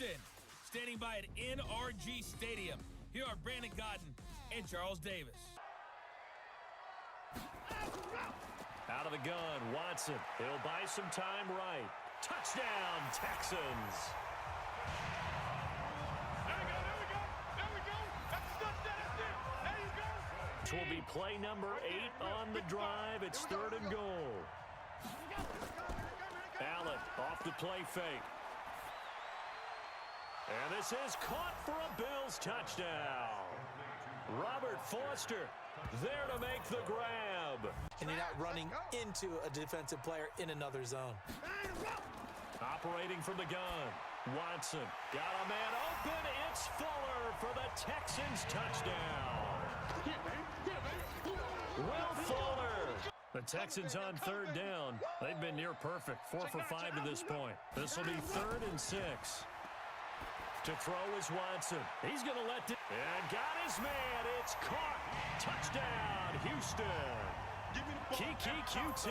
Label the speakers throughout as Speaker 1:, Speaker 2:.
Speaker 1: Houston. Standing by at NRG Stadium, here are Brandon Gaudin and Charles Davis.
Speaker 2: Out of the gun, Watson. He'll buy some time right. Touchdown, Texans.
Speaker 3: There we go. That's the touchdown. There you go.
Speaker 2: This will be play number 8 on the drive. It's 3rd and goal. Allen off the play fake. And this is caught for a Bills touchdown. Robert Foster there to make the grab.
Speaker 4: And you're not running into a defensive player in another zone.
Speaker 2: Operating from the gun. Watson got a man open. It's Fuller for the Texans touchdown. Will Fuller. The Texans on 3rd down. They've been near perfect. 4 for 5 to this point. This will be 3rd and 6. To throw is Watson. He's going to let it. And got his man. It's caught. Touchdown, Houston. Kiki QT.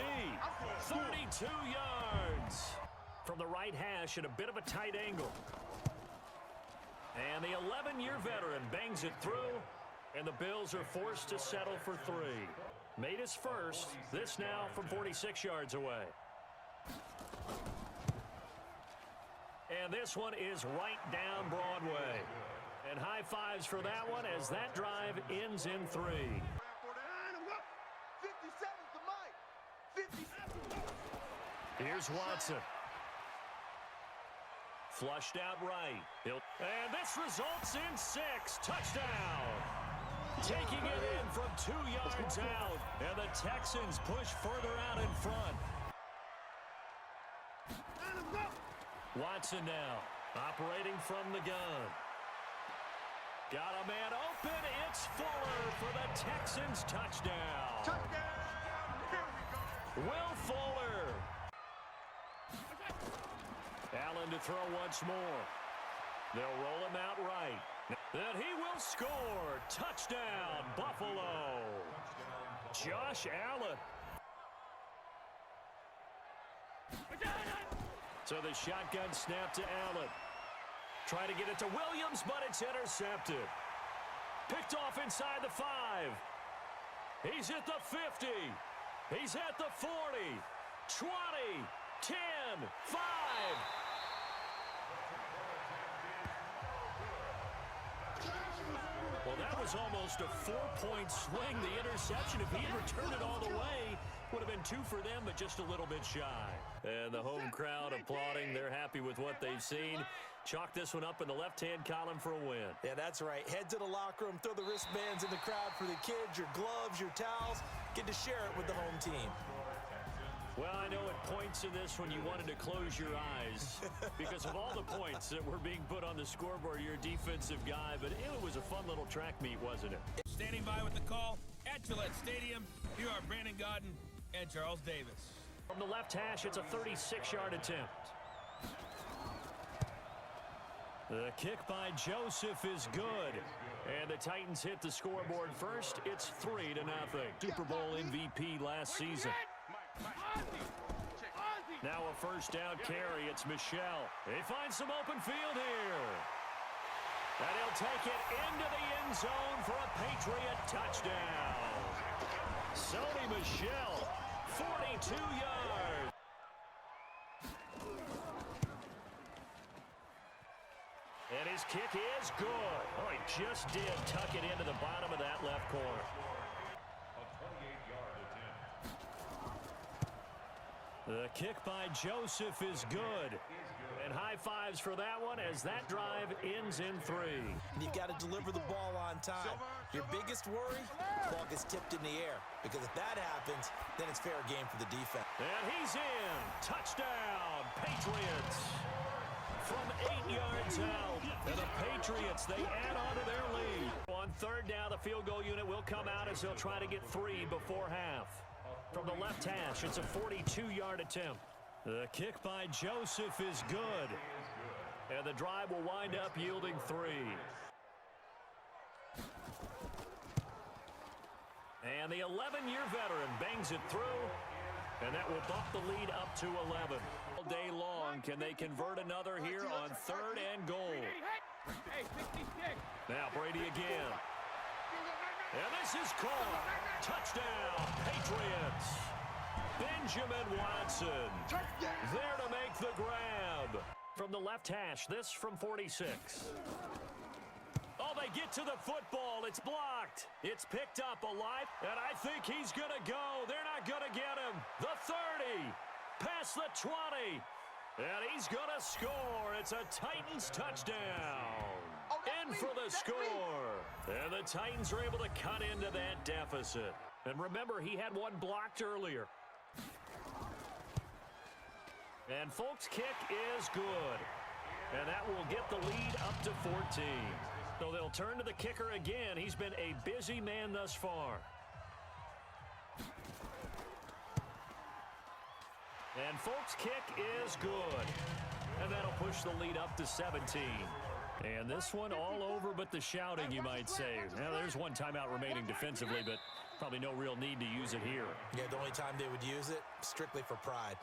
Speaker 2: 32 yards. From the right hash at a bit of a tight angle. And the 11-year veteran bangs it through. And the Bills are forced to settle for 3. Made his first. This now from 46 yards away. And this one is right down Broadway. And high fives for that one as that drive ends in 3. Here's Watson. Flushed out right. And this results in 6. Touchdown. Taking it in from 2 yards out. And the Texans push further out in front. Watson now, operating from the gun. Got a man open. It's Fuller for the Texans touchdown.
Speaker 3: Here we go.
Speaker 2: Will Fuller. Allen to throw once more. They'll roll him out right. And he will score. Touchdown, Buffalo. Josh Allen. So the shotgun snap to Allen. Try to get it to Williams, but it's intercepted. Picked off inside the 5. He's at the 50. He's at the 40. 20. 10. 5. Well, that was almost a 4-point swing. The interception, if he had returned it all the way, would have been 2 for them, but just a little bit shy. And the home crowd applauding. They're happy with what they've seen. Chalk this one up in the left-hand column for a win.
Speaker 4: Yeah, that's right. Head to the locker room, throw the wristbands in the crowd for the kids, your gloves, your towels. Get to share it with the home team.
Speaker 2: Well, I know at points in this when you wanted to close your eyes because of all the points that were being put on the scoreboard. You're a defensive guy, but it was a fun little track meet, wasn't it?
Speaker 1: Standing by with the call at Gillette Stadium, here are Brandon Gaudin and Charles Davis.
Speaker 2: From the left hash, it's a 36-yard attempt. The kick by Joseph is good. And the Titans hit the scoreboard first. It's 3-0. Super Bowl MVP last season. Now a first down carry. It's Michel. He finds some open field here. And he'll take it into the end zone for a Patriot touchdown. Sony Michel, 42 yards. And his kick is good. Oh, he just did tuck it into the bottom of that left corner.
Speaker 3: A 28-yard attempt.
Speaker 2: The kick by Joseph is good. And high fives for that one as that drive ends in 3.
Speaker 4: And you've got to deliver the ball on time. Your biggest worry, the ball gets tipped in the air. Because if that happens, then it's fair game for the defense.
Speaker 2: And he's in. Touchdown, Patriots. From 8 yards out. And the Patriots, they add on to their lead. On third down, the field goal unit will come out as they'll try to get 3 before half. From the left hash, it's a 42-yard attempt. The kick by Joseph is good. And the drive will wind up yielding 3. And the 11-year veteran bangs it through. And that will bump the lead up to 11. all day long. Can they convert another here on 3rd and goal? Now Brady again. And this is caught. Touchdown, Patriots. Benjamin Watson there to make the grab. From the left hash, this from 46. Oh, they get to the football. It's blocked. It's picked up alive, and I think he's going to go. They're not going to get him. The 30, past the 20, and he's going to score. It's a Titans touchdown. In for the score. And the Titans are able to cut into that deficit. And remember, he had one blocked earlier. And folks, kick is good. And that will get the lead up to 14. So they'll turn to the kicker again. He's been a busy man thus far. And folks, kick is good. And that'll push the lead up to 17. And this one all over but the shouting, you might say. Now, there's one timeout remaining defensively, but probably no real need to use it here.
Speaker 4: Yeah, the only time they would use it, strictly for pride.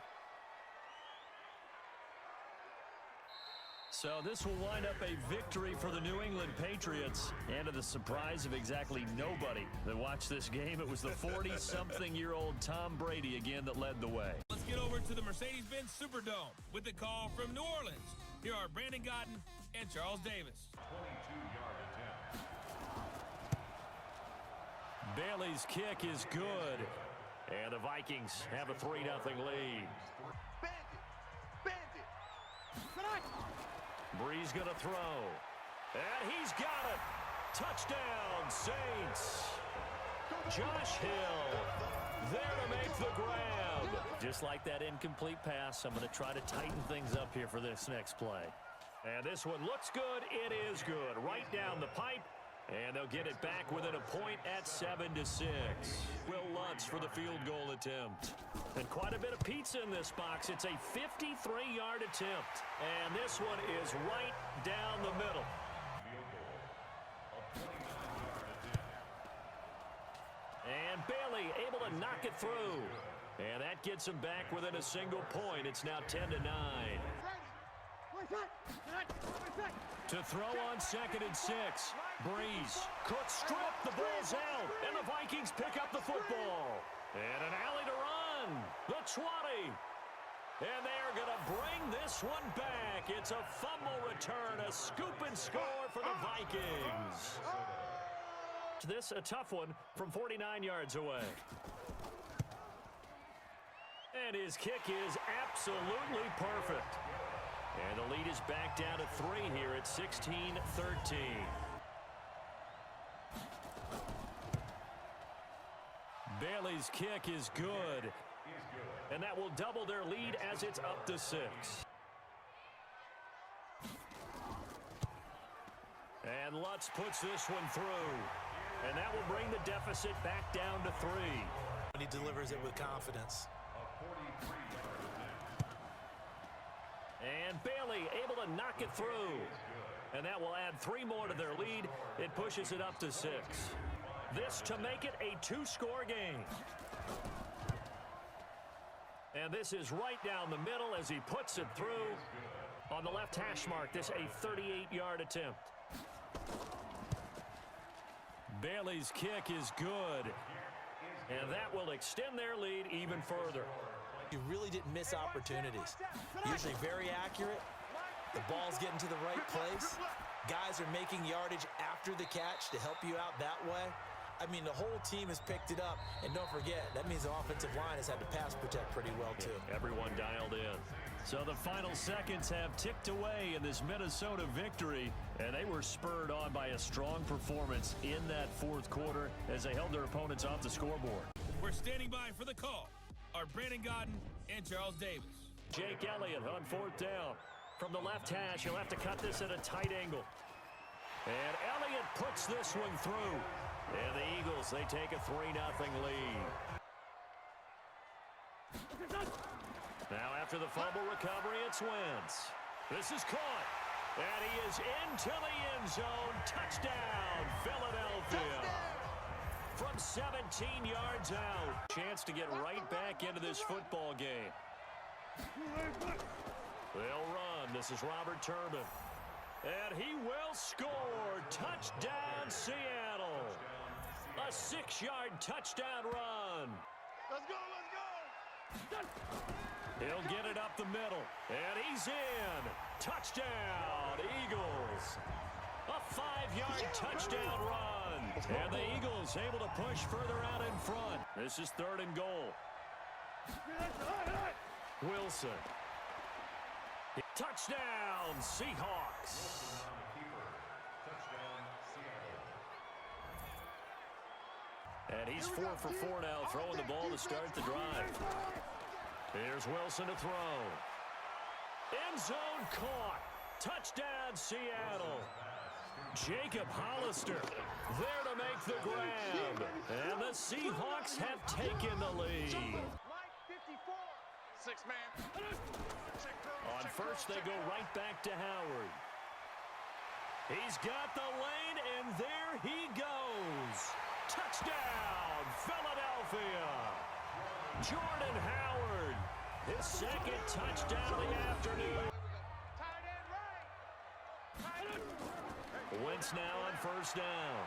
Speaker 2: So this will wind up a victory for the New England Patriots. And to the surprise of exactly nobody that watched this game, it was the 40-something-year-old Tom Brady again that led the way.
Speaker 1: Let's get over to the Mercedes-Benz Superdome with the call from New Orleans. Here are Brandon Godden and Charles Davis.
Speaker 3: 22-yard attempt.
Speaker 2: Bailey's kick is good. And the Vikings have a 3-0 lead. Breeze going to throw. And he's got it. Touchdown, Saints. Josh Hill there to make the grab. Just like that incomplete pass, I'm going to try to tighten things up here for this next play. And this one looks good. It is good. Right down the pipe. And they'll get it back within a point at 7-6. Will Lutz for the field goal attempt. And quite a bit of pizza in this box. It's a 53-yard attempt. And this one is right down the middle. And Bailey able to knock it through. And that gets him back within a single point. It's now 10-9. To throw on 2nd and 6. Breeze could strip. The ball's out. And the Vikings pick up the football. And an alley to run. The 20. And they're going to bring this one back. It's a fumble return. A scoop and score for the Vikings. This a tough one from 49 yards away. And his kick is absolutely perfect. And the lead is back down to 3 here at 16-13. Bailey's kick is good. And that will double their lead as it's up to 6. And Lutz puts this one through. And that will bring the deficit back down to 3.
Speaker 4: And he delivers it with confidence.
Speaker 2: And Bailey able to knock it through. And that will add 3 more to their lead. It pushes it up to 6. This to make it a 2-score game. And this is right down the middle as he puts it through. On the left hash mark, this a 38-yard attempt. Bailey's kick is good. And that will extend their lead even further.
Speaker 4: You really didn't miss opportunities. Usually very accurate. The ball's getting to the right place. Guys are making yardage after the catch to help you out that way. I mean, the whole team has picked it up. And don't forget, that means the offensive line has had to pass protect pretty well, too.
Speaker 2: Everyone dialed in. So the final seconds have ticked away in this Minnesota victory. And they were spurred on by a strong performance in that 4th quarter as they held their opponents off the scoreboard.
Speaker 1: We're standing by for the call. Are Brandon Godden and Charles Davis.
Speaker 2: Jake Elliott on 4th down. From the left hash, he'll have to cut this at a tight angle. And Elliott puts this one through. And the Eagles, they take a 3-0 lead. Now after the fumble recovery, it's Wentz. This is caught. And he is into the end zone. Touchdown, Philadelphia. From 17 yards out. Chance to get right back into this football game. They'll run. This is Robert Turbin. And he will score. Touchdown, Seattle. A 6-yard touchdown run.
Speaker 3: Let's go, let's go.
Speaker 2: He'll get it up the middle. And he's in. Touchdown, Eagles. A 5-yard touchdown run. And the Eagles able to push further out in front. This is 3rd and goal. Wilson. Touchdown, Seahawks. And he's 4 for 4 now, throwing the ball to start the drive. Here's Wilson to throw. End zone caught. Touchdown, Seattle. Jacob Hollister there to make the grab. And the Seahawks have taken the lead.
Speaker 3: 6-man.
Speaker 2: On first, they go right back to Howard. He's got the lane, and there he goes. Touchdown, Philadelphia. Jordan Howard, his 2nd touchdown of the afternoon. Wentz now on first down.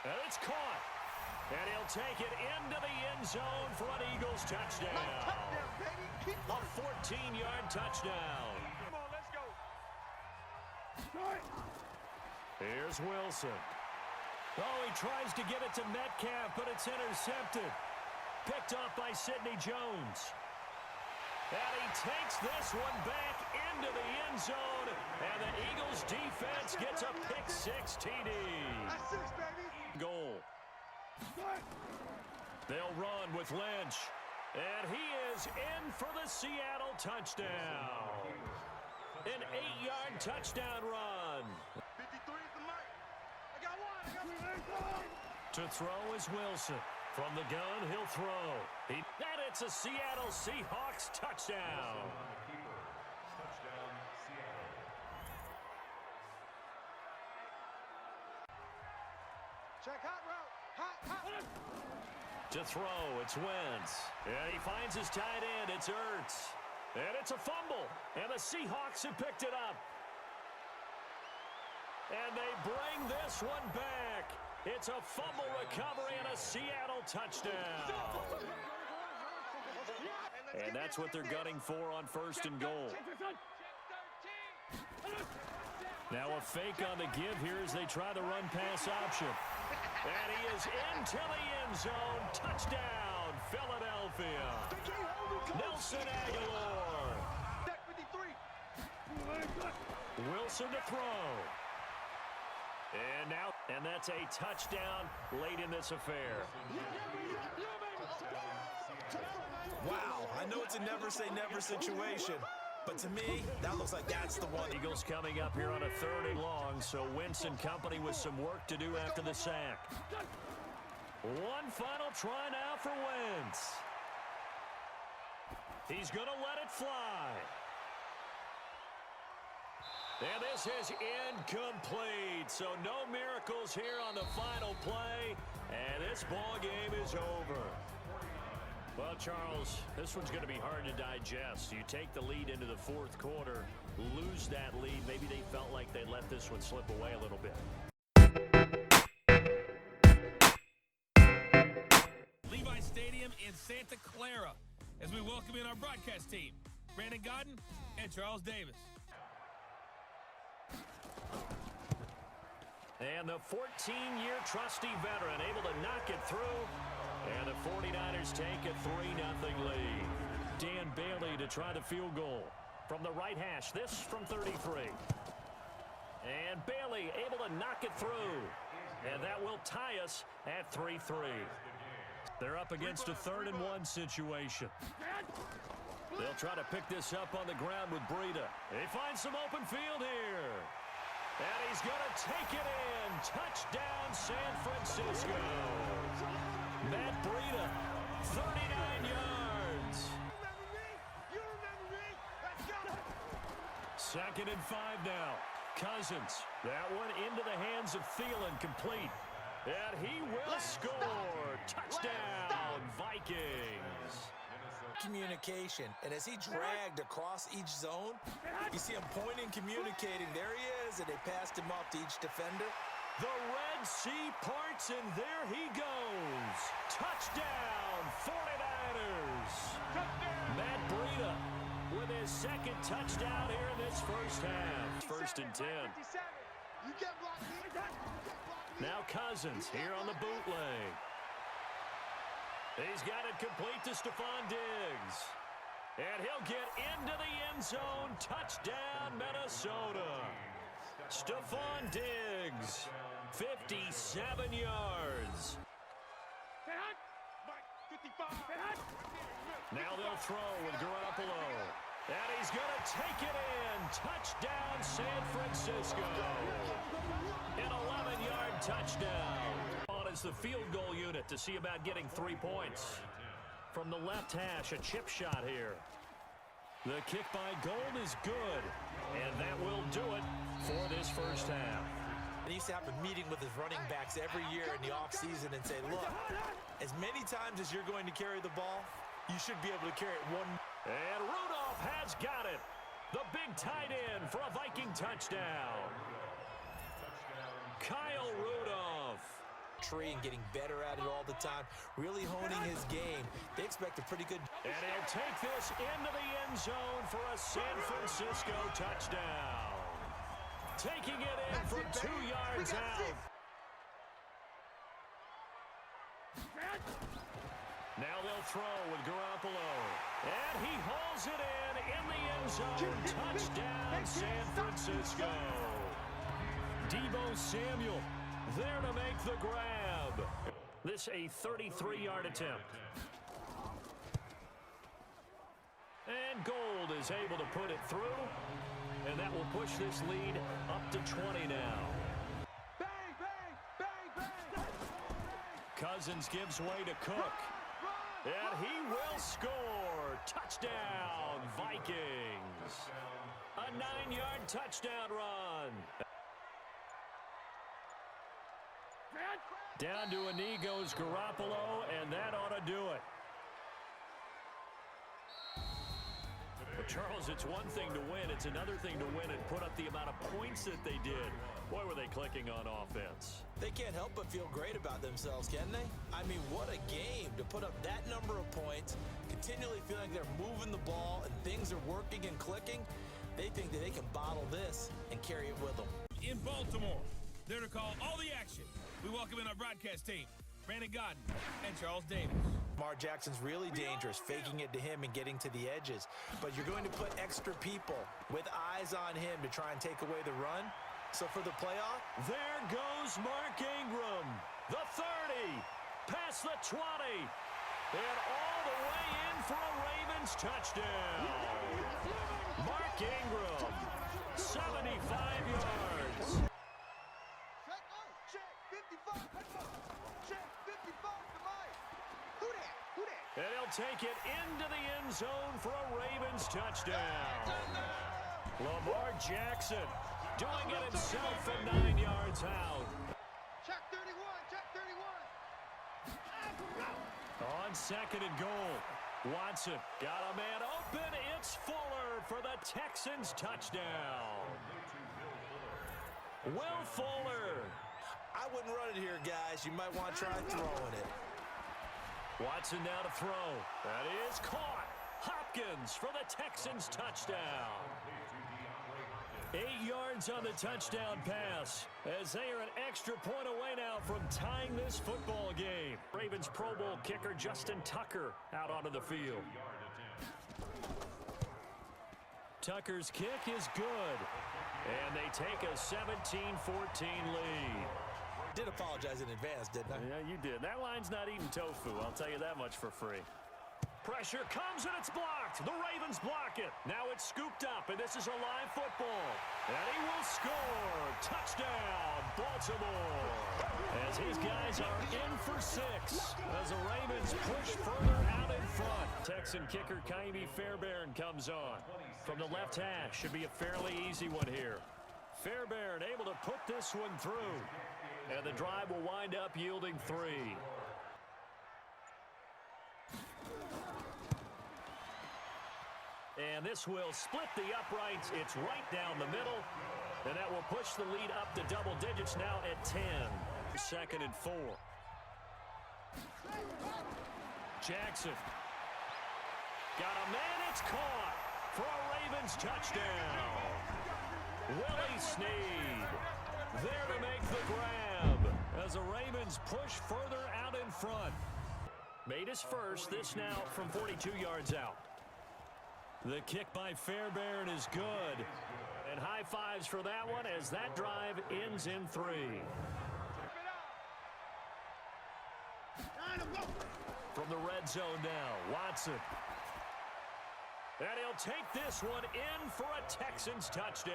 Speaker 2: And it's caught. And he'll take it into the end zone for an Eagles touchdown. A 14-yard touchdown.
Speaker 3: Come on, let's go.
Speaker 2: Here's Wilson. Oh, he tries to get it to Metcalf, but it's intercepted. Picked off by Sidney Jones. And he takes this one back into the end zone. And the Eagles defense gets a pick-6 TD.
Speaker 3: That's 6, baby.
Speaker 2: Goal. They'll run with Lynch. And he is in for the Seattle touchdown. An 8-yard touchdown run.
Speaker 3: 53 is the mic. I got one.
Speaker 2: To throw is Wilson. From the gun, he'll throw. And it's a Seattle Seahawks touchdown.
Speaker 3: Check hot route. Hot.
Speaker 2: To throw, it's Wentz. And he finds his tight end, it's Ertz. And it's a fumble. And the Seahawks have picked it up. And they bring this one back. It's a fumble recovery and a Seattle touchdown. And that's what they're gunning for on first and goal. Now a fake on the give here as they try the run-pass option. And he is into the end zone. Touchdown, Philadelphia. Nelson Aguilar. Wilson to throw. And that's a touchdown late in this affair.
Speaker 4: Wow, I know it's a never-say-never situation, but to me, that looks like that's the one.
Speaker 2: Eagles coming up here on a 3rd and long, so Wentz and company with some work to do after the sack. One final try now for Wentz. He's going to let it fly. And this is incomplete, so no miracles here on the final play, and this ball game is over. Well, Charles, this one's going to be hard to digest. You take the lead into the 4th quarter, lose that lead. Maybe they felt like they let this one slip away a little bit.
Speaker 1: Levi Stadium in Santa Clara as we welcome in our broadcast team, Brandon Godden and Charles Davis.
Speaker 2: And the 14-year trusty veteran able to knock it through. And the 49ers take a 3-0 lead. Dan Bailey to try the field goal. From the right hash, this from 33. And Bailey able to knock it through. And that will tie us at 3-3. They're up against a 3rd and 1 situation. They'll try to pick this up on the ground with Breida. They find some open field here. And he's going to take it in. Touchdown, San Francisco. Matt Breida, 39 yards.
Speaker 3: You remember me. Let's go.
Speaker 2: 2nd and 5 now. Cousins, that one into the hands of Thielen, complete. And he will score. Touchdown, Vikings.
Speaker 4: Communication, and as he dragged across each zone, you see him pointing, communicating. There he is, and they passed him off to each defender.
Speaker 2: The Red Sea parts, and there he goes. Touchdown, 49ers. Matt Breida with his second touchdown here in this first half. First and 10. Now Cousins here on the bootleg. He's got it complete to Stephon Diggs. And he'll get into the end zone. Touchdown, Minnesota. Stephon Diggs, 57 yards. Now they'll throw with Garoppolo. And he's going to take it in. Touchdown, San Francisco. An 11-yard touchdown. On is the field goal unit to see about getting 3 points. From the left hash, a chip shot here. The kick by Gold is good. And that will do it for this first half.
Speaker 4: And he used to have a meeting with his running backs every year in the offseason and say, look, as many times as you're going to carry the ball, you should be able to carry it one.
Speaker 2: And Rudolph has got it. The big tight end for a Viking touchdown. Kyle Rudolph.
Speaker 4: And getting better at it all the time, really honing his game. They expect a pretty good.
Speaker 2: And he'll take this into the end zone for a San Francisco touchdown. Taking it in from 2 yards out. Now they'll throw with Garoppolo. And he hauls it in the end zone. Touchdown, San Francisco. Deebo Samuel there to make the grab. This a 33-yard attempt. And Gold is able to put it through. And that will push this lead up to 20 now.
Speaker 3: Bang, bang, bang, bang.
Speaker 2: Cousins gives way to Cook. And he will score. Touchdown, Vikings. A 9-yard touchdown run. Down to a knee goes Garoppolo, and that ought to do it. But Charles, it's one thing to win. It's another thing to win and put up the amount of points that they did. Boy, were they clicking on offense.
Speaker 4: They can't help but feel great about themselves, can they? I mean, what a game to put up that number of points, continually feeling they're moving the ball and things are working and clicking. They think that they can bottle this and carry it with them.
Speaker 1: In Baltimore, there to call all the action. We welcome in our broadcast team, Brandon Godden and Charles Davis.
Speaker 4: Lamar Jackson's really dangerous, faking it to him and getting to the edges. But you're going to put extra people with eyes on him to try and take away the run. So for the playoff,
Speaker 2: there goes Mark Ingram. The 30, past the 20, and all the way in for a Ravens touchdown. Mark Ingram, 75 yards. And he'll take it into the end zone for a Ravens touchdown. Lamar Jackson doing it himself from 9 yards out.
Speaker 3: Check 31, check 31.
Speaker 2: On second and goal, Watson got a man open. It's Fuller for the Texans touchdown. Will Fuller.
Speaker 4: I wouldn't run it here, guys. You might want to try throwing it.
Speaker 2: Watson now to throw. That is caught. Hopkins for the Texans touchdown. 8 yards on the touchdown pass as they are an extra point away now from tying this football game. Ravens Pro Bowl kicker Justin Tucker out onto the field. Tucker's kick is good. And they take a 17-14 lead.
Speaker 4: Did apologize in advance, didn't I?
Speaker 2: Yeah, you did. That line's not eating tofu, I'll tell you that much for free. Pressure comes and it's blocked. The Ravens block it. Now it's scooped up, and this is a live football. And he will score. Touchdown, Baltimore. As these guys are in for 6. As the Ravens push further out in front. Texan kicker Kaimi Fairbairn comes on. From the left hash, should be a fairly easy one here. Fairbairn able to put this one through. And the drive will wind up yielding 3. And this will split the uprights. It's right down the middle. And that will push the lead up to double digits now at 10. 2nd and 4. Jackson. Got a man, it's caught for a Ravens touchdown. Willie Snead there to make the grab as the Ravens push further out in front. Made his first, this now from 42 yards out. The kick by Fairbairn is good. And high fives for that one as that drive ends in 3. From the red zone now, Watson. And he'll take this one in for a Texans touchdown.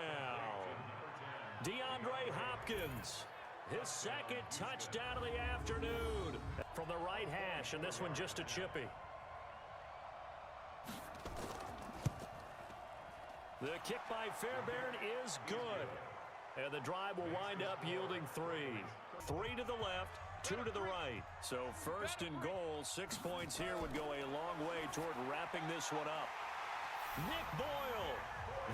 Speaker 2: DeAndre Hopkins, his 2nd touchdown of the afternoon. From the right hash, and this one just a chippy. The kick by Fairbairn is good. And the drive will wind up yielding 3. 3 to the left, 2 to the right. So 1st and goal, 6 points here would go a long way toward wrapping this one up. Nick Boyle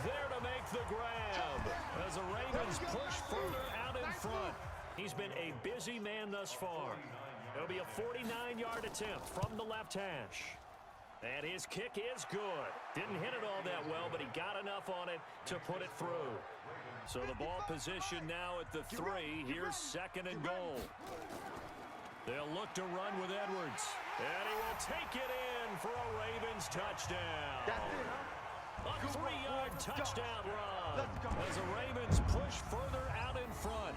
Speaker 2: there to make the grab as the Ravens push further out in front. He's been a busy man thus far. It'll be a 49-yard attempt from the left hash. And his kick is good. Didn't hit it all that well, but he got enough on it to put it through. So the ball position now at the 3. Here's 2nd and goal. They'll look to run with Edwards. And he will take it in for a Ravens touchdown. A 3-yard touchdown run as the Ravens push further out in front.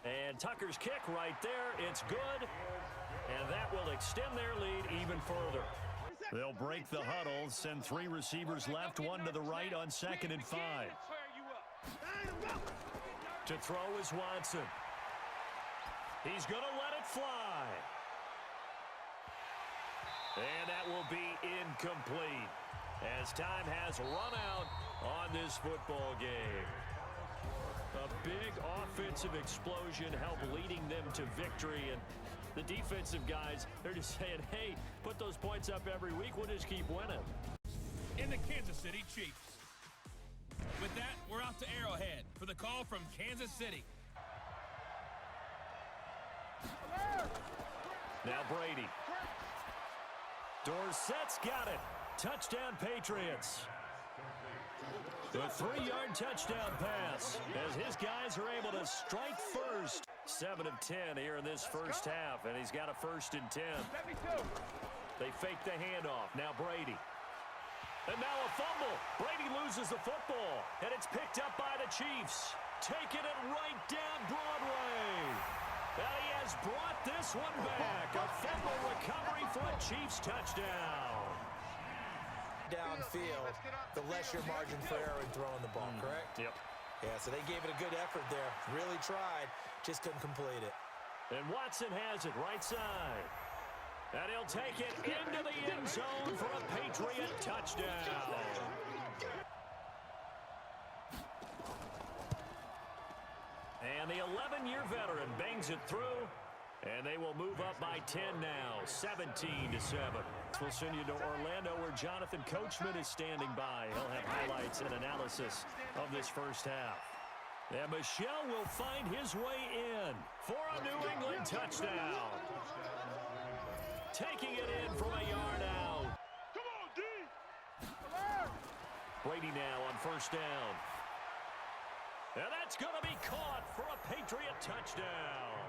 Speaker 2: And Tucker's kick right there. It's good. And that will extend their lead even further. They'll break the huddle, send 3 receivers left, 1 to the right on 2nd and 5. To throw is Watson. He's going to let it fly. And that will be incomplete as time has run out on this football game. A big offensive explosion helped leading them to victory, and the defensive guys, they're just saying, hey, put those points up every week, we'll just keep winning.
Speaker 1: In the Kansas City Chiefs. With that, we're off to Arrowhead for the call from Kansas City.
Speaker 2: Now Brady. Dorsett's got it. Touchdown Patriots. The 3-yard touchdown pass as his guys are able to strike first. 7 of 10 here in this first half, and he's got a 1st and 10. They fake the handoff. Now Brady. And now a fumble. Brady loses the football, and it's picked up by the Chiefs. Taking it right down Broadway. And he has brought this one back. A fumble recovery for a Chiefs touchdown.
Speaker 4: Downfield, the less your margin for error in throwing the ball, correct?
Speaker 2: Yep.
Speaker 4: Yeah, so they gave it a good effort there. Really tried, just couldn't complete it.
Speaker 2: And Watson has it right side. And he'll take it into the end zone for a Patriot touchdown. And the 11-year veteran bangs it through. And they will move up by 10 now, 17-7. We'll send you to Orlando where Jonathan Coachman is standing by. He'll have highlights and analysis of this first half. And Michel will find his way in for a New England touchdown. Taking it in from a yard out.
Speaker 3: Come on, D!
Speaker 2: Brady now on 1st down. And that's going to be caught for a Patriot touchdown.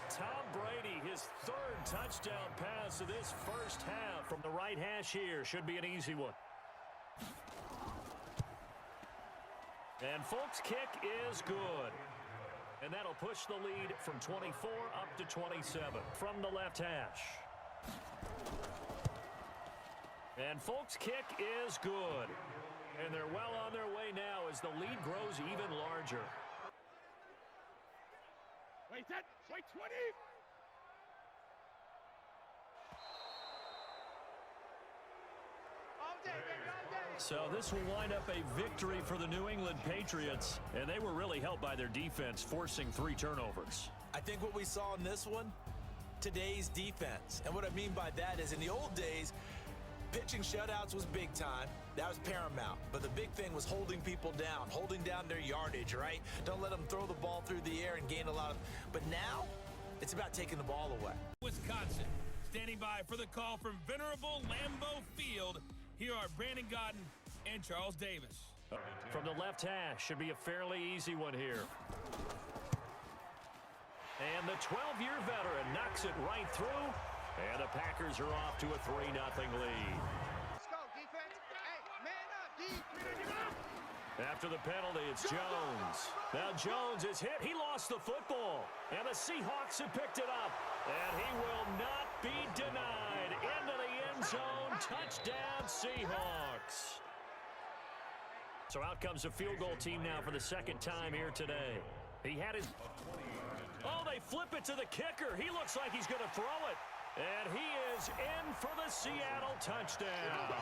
Speaker 2: Tom Brady, his 3rd touchdown pass of this first half from the right hash here. Should be an easy one. And Folk's kick is good. And that'll push the lead from 24 up to 27 from the left hash. And Folk's kick is good. And they're well on their way now as the lead grows even larger.
Speaker 3: Wait, that, wait, 20!
Speaker 2: So this will wind up a victory for the New England Patriots, and they were really helped by their defense, forcing 3 turnovers.
Speaker 4: I think what we saw in this one, today's defense. And what I mean by that is in the old days, pitching shutouts was big time. That was paramount. But the big thing was holding people down, holding down their yardage, right? Don't let them throw the ball through the air and gain a lot of... But now, it's about taking the ball away.
Speaker 1: Wisconsin, standing by for the call from venerable Lambeau Field. Here are Brandon Gaudin and Charles Davis.
Speaker 2: From the left hash, should be a fairly easy one here. And the 12-year veteran knocks it right through. And the Packers are off to a 3-0 lead.
Speaker 3: Let's go, defense. Hey, man up, D.
Speaker 2: After the penalty, it's Jones. Now Jones is hit. He lost the football. And the Seahawks have picked it up. And he will not be denied. Into the end zone. Touchdown, Seahawks. So out comes the field goal team now for the second time here today. He had his... Oh, they flip it to the kicker. He looks like he's going to throw it. And he is in for the Seattle touchdown.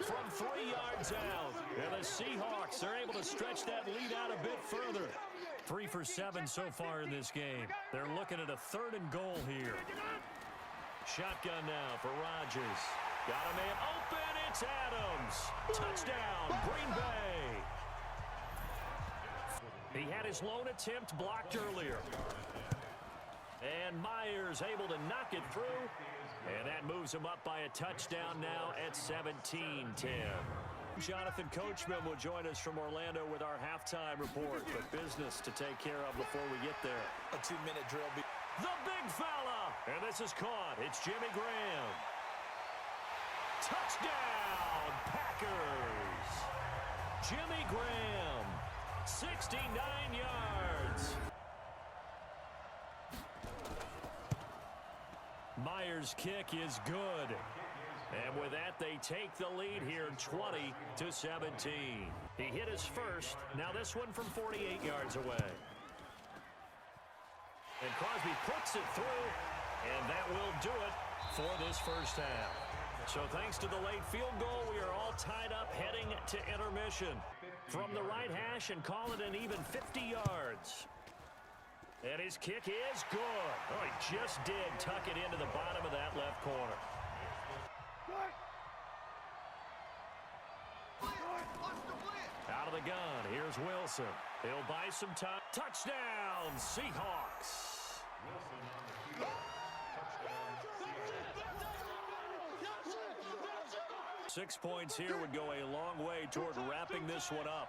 Speaker 2: From 3 yards out. And the Seahawks are able to stretch that lead out a bit further. 3 for 7 so far in this game. They're looking at a 3rd and goal here. Shotgun now for Rodgers. Got a man open. It's Adams. Touchdown, Green Bay. He had his lone attempt blocked earlier. And Myers able to knock it through. And that moves him up by a touchdown now at 17-10. Jonathan Coachman will join us from Orlando with our halftime report. But business to take care of before we get there.
Speaker 4: A 2-minute drill.
Speaker 2: The big fella. And this is caught. It's Jimmy Graham. Touchdown, Packers. Jimmy Graham. 69 yards. Myers' kick is good. And with that, they take the lead here 20-17. He hit his first. Now this one from 48 yards away. And Crosby puts it through. And that will do it for this first half. So thanks to the late field goal, we are all tied up heading to intermission. From the right hash and call it an even 50 yards. And his kick is good. Oh, he just did tuck it into the bottom of that left corner. Out of the gun, here's Wilson. He'll buy some time. Touchdown, Seahawks. 6 points here would go a long way toward wrapping this one up.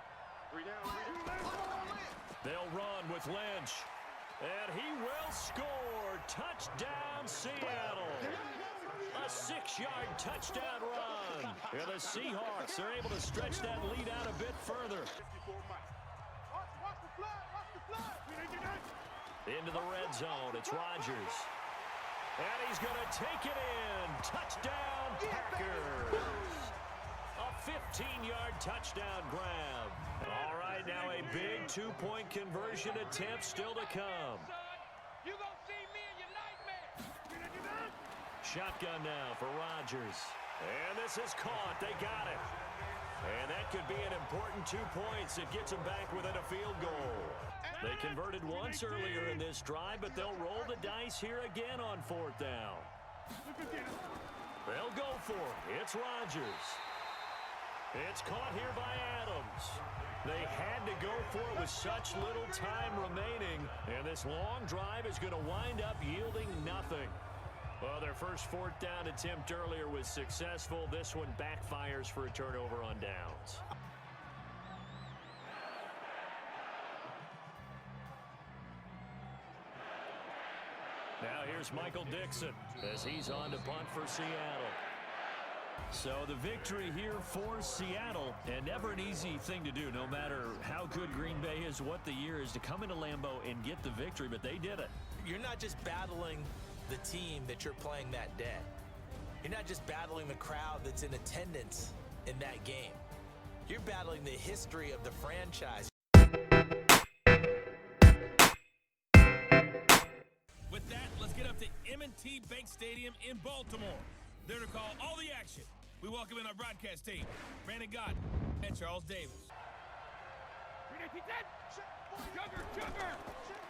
Speaker 2: They'll run with Lynch. And he will score. Touchdown, Seattle. A 6-yard touchdown run. And the Seahawks are able to stretch that lead out a bit further. Into the red zone. It's Rodgers. And he's going to take it in. Touchdown, Packers. A 15-yard touchdown grab. All right, now a big 2-point conversion attempt still to come.
Speaker 3: You gonna see me in your nightmare.
Speaker 2: Shotgun now for Rodgers. And this is caught. They got it. And that could be an important 2 points. It gets them back within a field goal. They converted once earlier in this drive, but they'll roll the dice here again on 4th down. They'll go for it. It's Rodgers. It's caught here by Adams. They had to go for it with such little time remaining, and this long drive is going to wind up yielding nothing. Well, their first 4th down attempt earlier was successful. This one backfires for a turnover on downs. Now here's Michael Dixon as he's on to punt for Seattle. So the victory here for Seattle, and never an easy thing to do, no matter how good Green Bay is, what the year is, to come into Lambeau and get the victory, but they did it.
Speaker 4: You're not just battling the team that you're playing that day. You're not just battling the crowd that's in attendance in that game. You're battling the history of the franchise.
Speaker 1: With that, let's get up to M&T Bank Stadium in Baltimore. There to call all the action. We welcome in our broadcast team, Brandon Gaudin and Charles Davis.
Speaker 3: Jugger.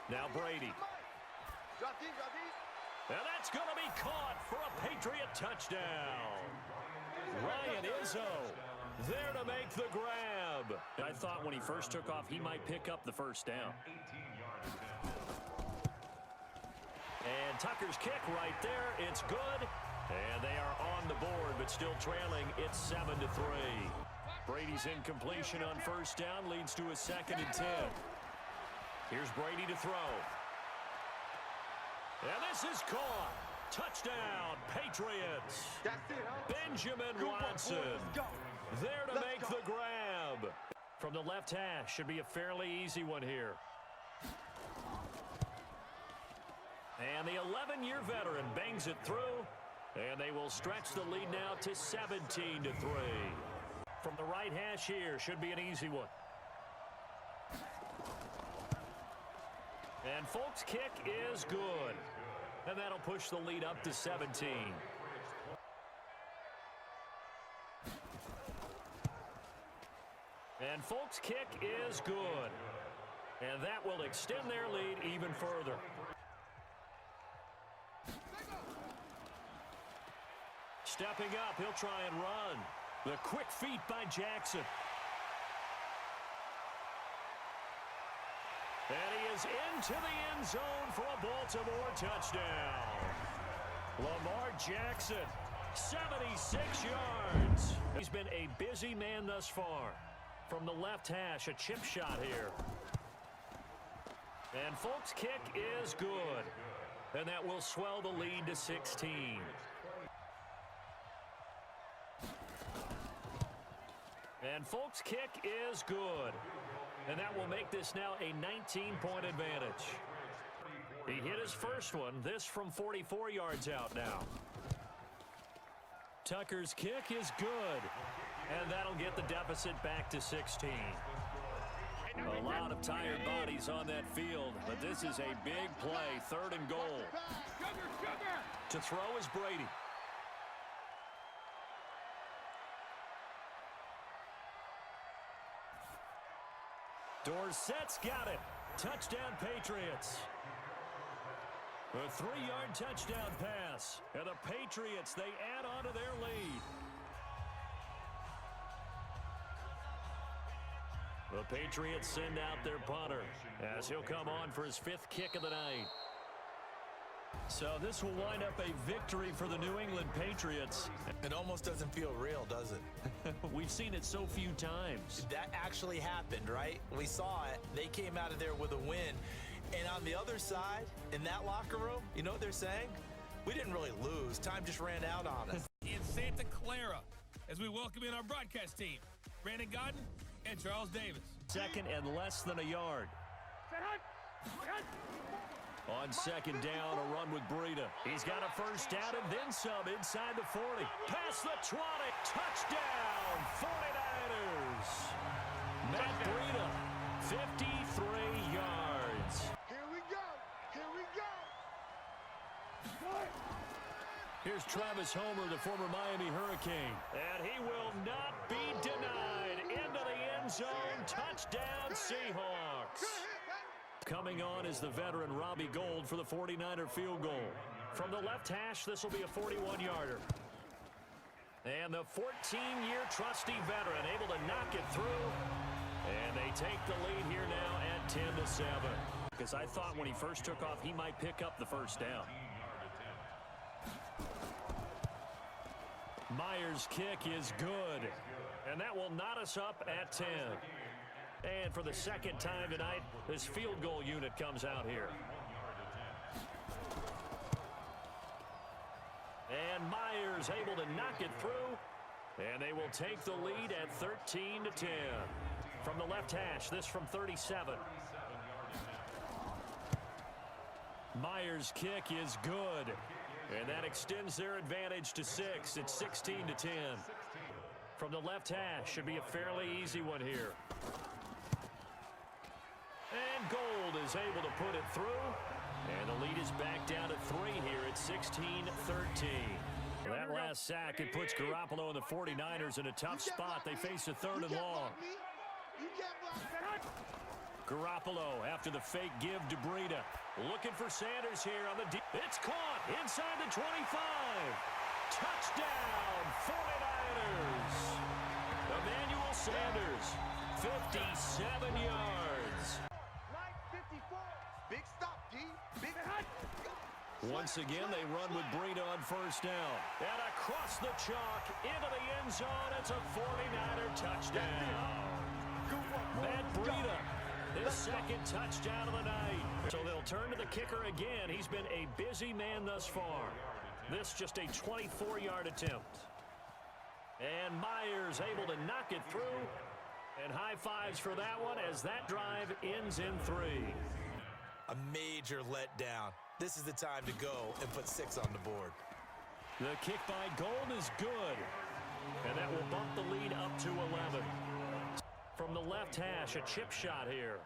Speaker 2: Now Brady. And that's going to be caught for a Patriot touchdown. Ryan Izzo there to make the grab. I thought when he first took off, he might pick up the first down. And Tucker's kick right there. It's good. And they are on the board, but still trailing. It's 7-3. Brady's incompletion on first down leads to a 2nd and 10. Here's Brady to throw. And this is caught. Touchdown, Patriots. Benjamin Watson there to make the grab. From the left hash, should be a fairly easy one here. And the 11-year veteran bangs it through, and they will stretch the lead now to 17-3. From the right hash here, should be an easy one. And Folk's kick is good. And that'll push the lead up to 17. And Folk's kick is good. And that will extend their lead even further. Stepping up, he'll try and run. The quick feet by Jackson. And he is into the end zone for a Baltimore touchdown. Lamar Jackson, 76 yards. He's been a busy man thus far. From the left hash, a chip shot here. And Folk's kick is good. And that will swell the lead to 16. And Folk's kick is good. And that will make this now a 19-point advantage. He hit his first one, this from 44 yards out now. Tucker's kick is good. And that'll get the deficit back to 16. A lot of tired bodies on that field, but this is a big play, 3rd and goal. To throw is Brady. Dorsett's got it. Touchdown, Patriots. A 3-yard touchdown pass. And the Patriots, they add on to their lead. The Patriots send out their punter as he'll come on for his 5th kick of the night. So this will wind up a victory for the New England Patriots.
Speaker 4: It almost doesn't feel real, does it?
Speaker 2: We've seen it so few times.
Speaker 4: That actually happened, right? We saw it. They came out of there with a win. And on the other side, in that locker room, you know what they're saying? We didn't really lose. Time just ran out on us.
Speaker 1: In Santa Clara, as we welcome in our broadcast team, Brandon Godden and Charles Davis.
Speaker 2: 2nd and less than a yard. On 2nd down, a run with Breida. He's got a first down and then some inside the 40. Past the 20. Touchdown, 49ers. Matt Breida, 53 yards.
Speaker 3: Here we go. Here we go.
Speaker 2: Here's Travis Homer, the former Miami Hurricane. And he will not be denied. Into the end zone. Touchdown, Seahawks. Coming on is the veteran Robbie Gould for the 49er field goal. From the left hash, this will be a 41-yarder. And the 14-year trusty veteran able to knock it through. And they take the lead here now at 10-7. Because I thought when he first took off, he might pick up the first down. Myers' kick is good. And that will knot us up at 10. And for the 2nd time tonight, this field goal unit comes out here. And Myers able to knock it through. And they will take the lead at 13-10. From the left hash, this from 37. Myers' kick is good. And that extends their advantage to 6. It's 16-10. From the left hash, should be a fairly easy one here. And Gould is able to put it through. And the lead is back down to 3 here at 16-13. That last sack, it puts Garoppolo and the 49ers in a tough spot. They face a 3rd and long. Garoppolo after the fake give to Breida. Looking for Sanders here on the deep. It's caught inside the 25. Touchdown, 49ers. Emmanuel Sanders, 57 yards.
Speaker 3: Big stop, D. Big hut.
Speaker 2: Once again, they run with Breida on first down. And across the chalk, into the end zone, it's a 49er touchdown. Matt Breida, his second touchdown of the night. So they'll turn to the kicker again. He's been a busy man thus far. This just a 24-yard attempt. And Myers able to knock it through. And high fives for that one as that drive ends in 3.
Speaker 4: A major letdown. This is the time to go and put 6 on the board.
Speaker 2: The kick by Gold is good. And that will bump the lead up to 11. From the left hash, a chip shot here.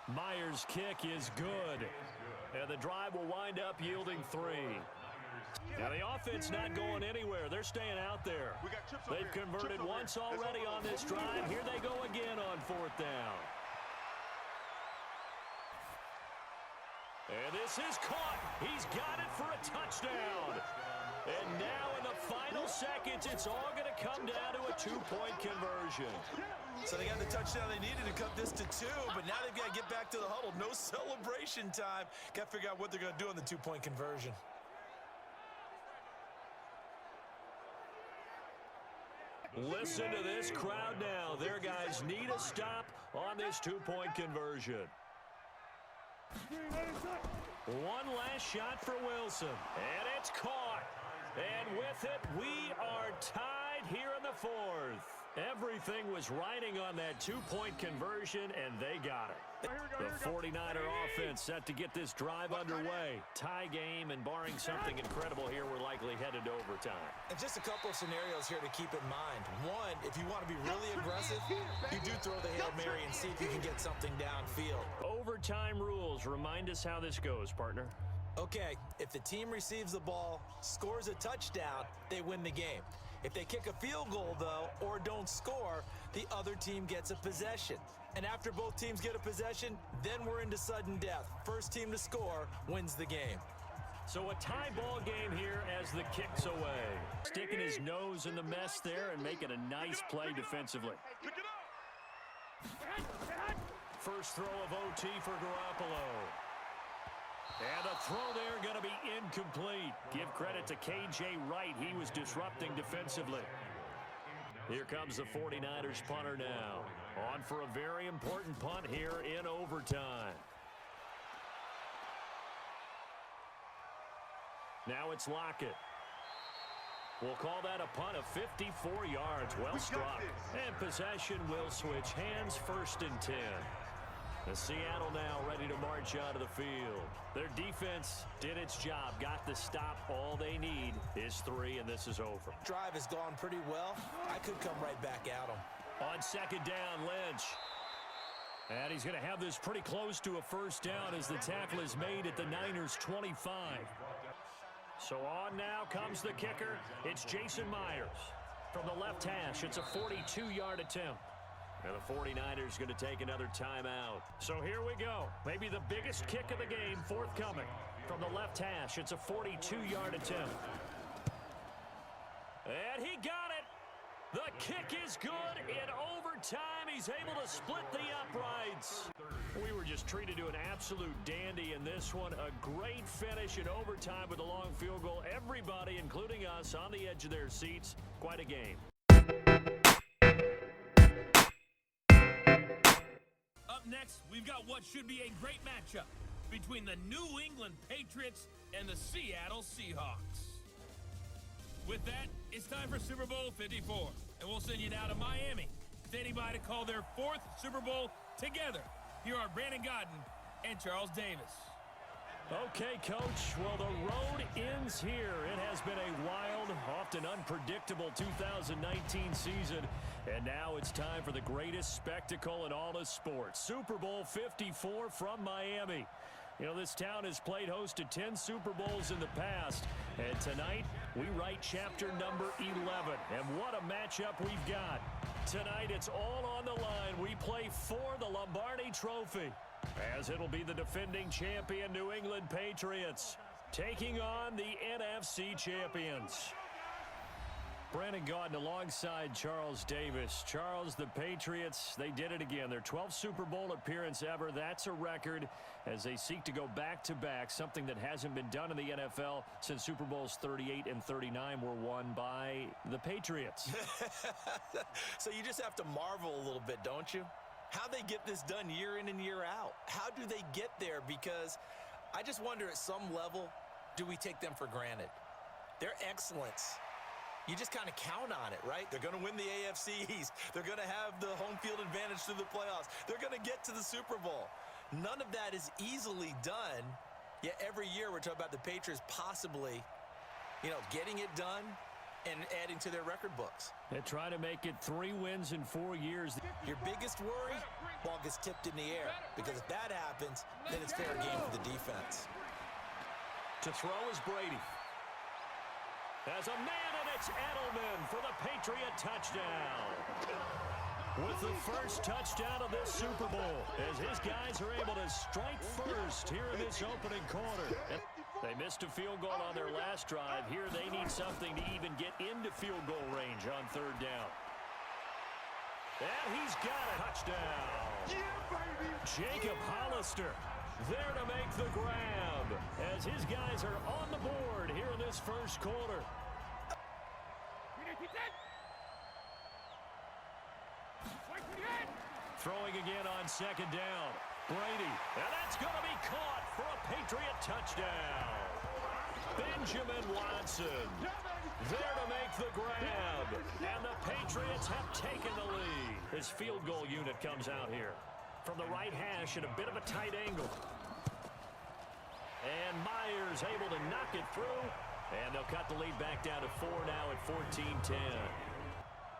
Speaker 2: Myers' kick is good. And the drive will wind up yielding 3. Now the offense not going anywhere. They're staying out there. They've converted once already on this drive. Here they go again on 4th down. And this is caught. He's got it for a touchdown. And now in the final seconds, it's all going to come down to a 2-point conversion.
Speaker 4: So they got the touchdown they needed to cut this to 2, but now they've got to get back to the huddle. No celebration time. Got to figure out what they're going to do on the 2-point conversion.
Speaker 2: Listen to this crowd now. Their guys need a stop on this 2-point conversion. One last shot for Wilson. And it's caught. And with it, we are tied here in the 4th. Everything was riding on that 2-point conversion, and they got it. The 49er offense set to get this drive underway. Tie game, and barring something incredible here, we're likely headed to overtime.
Speaker 4: And just a couple of scenarios here to keep in mind. One, if you want to be really aggressive, you do throw the Hail Mary and see if you can get something downfield.
Speaker 2: Overtime rules. Remind us how this goes, partner.
Speaker 4: Okay, if the team receives the ball, scores a touchdown, they win the game. If they kick a field goal, though, or don't score, the other team gets a possession. And after both teams get a possession, then we're into sudden death. First team to score wins the game.
Speaker 2: So a tie ball game here as the kick's away. Sticking his nose in the mess there and making a nice play defensively. First throw of OT for Garoppolo. And the throw there going to be incomplete. Give credit to K.J. Wright. He was disrupting defensively. Here comes the 49ers punter now. On for a very important punt here in overtime. Now it's Lockett. We'll call that a punt of 54 yards. Well struck. And possession will switch hands, 1st and 10. The Seattle now ready to march out of the field. Their defense did its job, got the stop. All they need is 3, and this is over.
Speaker 4: Drive has gone pretty well. I could come right back at them.
Speaker 2: On 2nd down, Lynch. And he's going to have this pretty close to a 1st down as the tackle is made at the Niners' 25. So on now comes the kicker. It's Jason Myers. From the left hash, it's a 42-yard attempt. And the 49ers going to take another timeout. So here we go. Maybe the biggest kick of the game forthcoming. From the left hash, it's a 42-yard attempt. And he got it. The kick is good. In overtime, he's able to split the uprights. We were just treated to an absolute dandy in this one. A great finish in overtime with a long field goal. Everybody, including us, on the edge of their seats. Quite a game.
Speaker 1: Up next, we've got what should be a great matchup between the New England Patriots and the Seattle Seahawks. With that, it's time for Super Bowl 54, and we'll send you now to Miami, standing by to call their 4th Super Bowl together. Here are Brandon Godden and Charles Davis.
Speaker 2: Okay, Coach. Well, the road ends here. It has been a wild, often unpredictable 2019 season. And now it's time for the greatest spectacle in all of sports. Super Bowl 54 from Miami. You know, this town has played host to 10 Super Bowls in the past. And tonight, we write chapter number 11. And what a matchup we've got. Tonight, it's all on the line. We play for the Lombardi Trophy, as it'll be the defending champion New England Patriots taking on the NFC champions. Brandon Gaudin alongside Charles Davis. Charles, the Patriots, they did it again. Their 12th Super Bowl appearance ever. That's a record as they seek to go back-to-back, something that hasn't been done in the NFL since Super Bowls 38 and 39 were won by the Patriots.
Speaker 4: So you just have to marvel a little bit, don't you? How they get this done year in and year out. How do they get there? Because I just wonder, at some level, do we take them for granted? Their excellence, you just kind of count on it, right? They're going to win the AFC East. They're going to have the home field advantage through the playoffs. They're going to get to the Super Bowl. None of that is easily done, yet every year we're talking about the Patriots possibly, getting it done and adding to their record books.
Speaker 2: They're trying to make it 3 wins in 4 years.
Speaker 4: Your biggest worry? Ball gets tipped in the air, because if that happens, then it's fair game for the defense.
Speaker 2: To throw is Brady. As a man, and it's Edelman for the Patriot touchdown. With the first touchdown of this Super Bowl, as his guys are able to strike first here in this opening quarter. They missed a field goal on their last drive. Here they need something to even get into field goal range on 3rd down. And he's got a touchdown.
Speaker 3: Yeah, baby.
Speaker 2: Jacob Hollister there to make the grab as his guys are on the board here in this first quarter. Throwing again on 2nd down. Brady, and that's going to be caught for a Patriot touchdown. Benjamin Watson there to make the grab, and the Patriots have taken the lead. His field goal unit comes out here from the right hash at a bit of a tight angle. And Myers able to knock it through, and they'll cut the lead back down to 4 now at 14-10.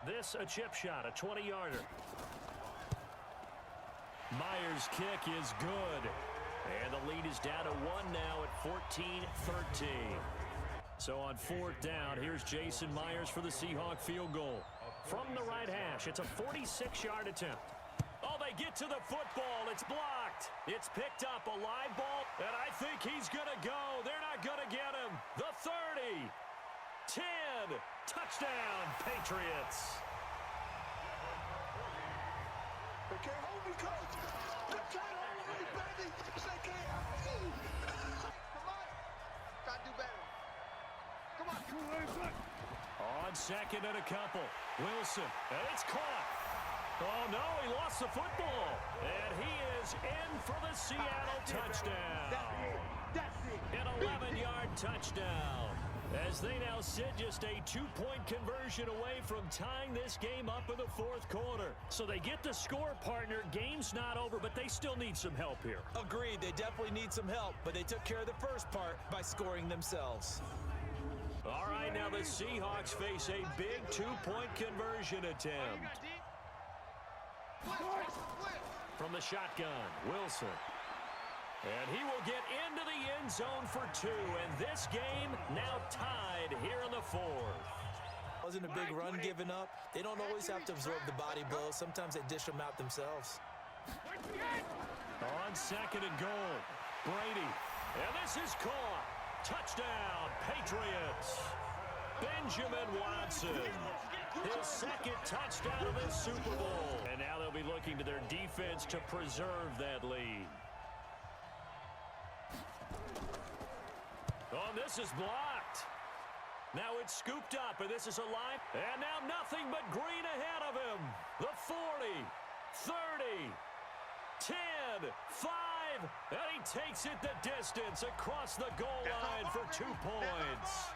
Speaker 2: This a chip shot, a 20-yarder. Myers' kick is good, and the lead is down to 1 now at 14-13. So on 4th down, here's Jason Myers for the Seahawk field goal. From the right hash, it's a 46-yard attempt. Oh, they get to the football. It's blocked. It's picked up, a live ball, and I think he's going to go. They're not going to get him. The 30, 10, touchdown, Patriots.
Speaker 3: They can't hold me, coach. They can't hold me, baby. They can't hold me. Come on. Try to do better. Come on.
Speaker 2: On 2nd and a couple. Wilson, and it's caught. Oh, no, he lost the football. And he is in for the Seattle touchdown. An 11-yard touchdown. As they now sit just a 2-point conversion away from tying this game up in the 4th quarter. So they get the score, partner. Game's not over, but they still need some help here.
Speaker 4: Agreed, they definitely need some help, but they took care of the first part by scoring themselves.
Speaker 2: All right, now the Seahawks face a big 2-point conversion attempt. From the shotgun, Wilson. And he will get into the end zone for 2. And this game now tied here in the 4th.
Speaker 4: Wasn't a big run given up. They don't always have to absorb the body blows. Sometimes they dish them out themselves.
Speaker 2: On 2nd and goal, Brady. And this is caught. Touchdown, Patriots. Benjamin Watson. His 2nd touchdown of this Super Bowl. And now they'll be looking to their defense to preserve that lead. Oh, this is blocked. Now it's scooped up, and this is a line. And now nothing but green ahead of him. The 40, 30, 10, 5, and he takes it the distance across the goal line for 2 points.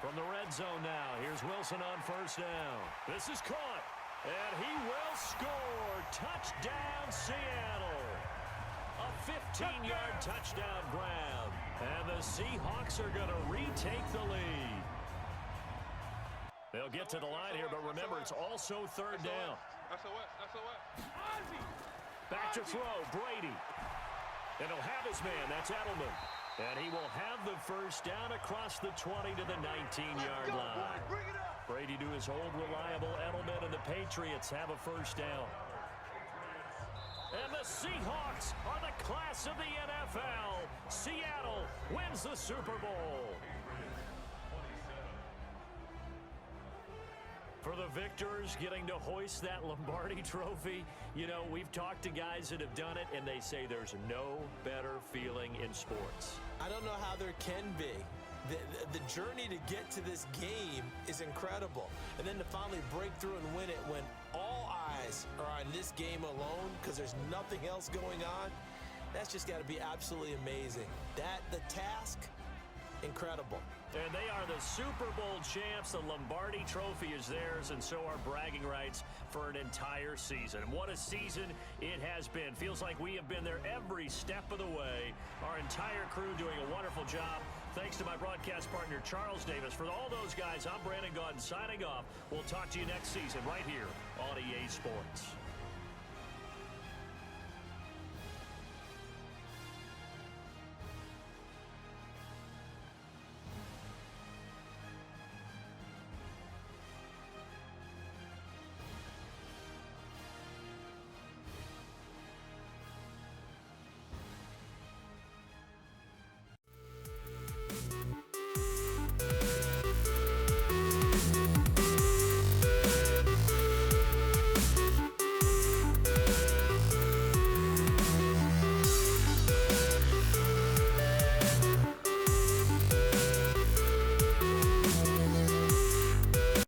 Speaker 2: From the red zone now, here's Wilson on 1st down. This is caught, and he will score. Touchdown, Seattle. A 15-yard touchdown grab, and the Seahawks are going to retake the lead. They'll get to the line here, but remember, it's also 3rd down. Back to throw, Brady. And he'll have his man, that's Edelman. And he will have the first down across the 20 to the 19-yard line. Brady to his old reliable Edelman, and the Patriots have a first down. And the Seahawks are the class of the NFL. Seattle wins the Super Bowl. For the victors getting to hoist that Lombardi trophy, you know, we've talked to guys that have done it, and they say there's no better feeling in sports.
Speaker 4: I don't know how there can be. The journey to get to this game is incredible. And then to finally break through and win it when all eyes are on this game alone because there's nothing else going on, that's just got to be absolutely amazing. The task, incredible.
Speaker 2: And they are the Super Bowl champs. The Lombardi trophy is theirs, and so are bragging rights for an entire season. And what a season it has been. Feels like we have been there every step of the way. Our entire crew doing a wonderful job. Thanks to my broadcast partner, Charles Davis. For all those guys, I'm Brandon Gaudin signing off. We'll talk to you next season right here on EA Sports.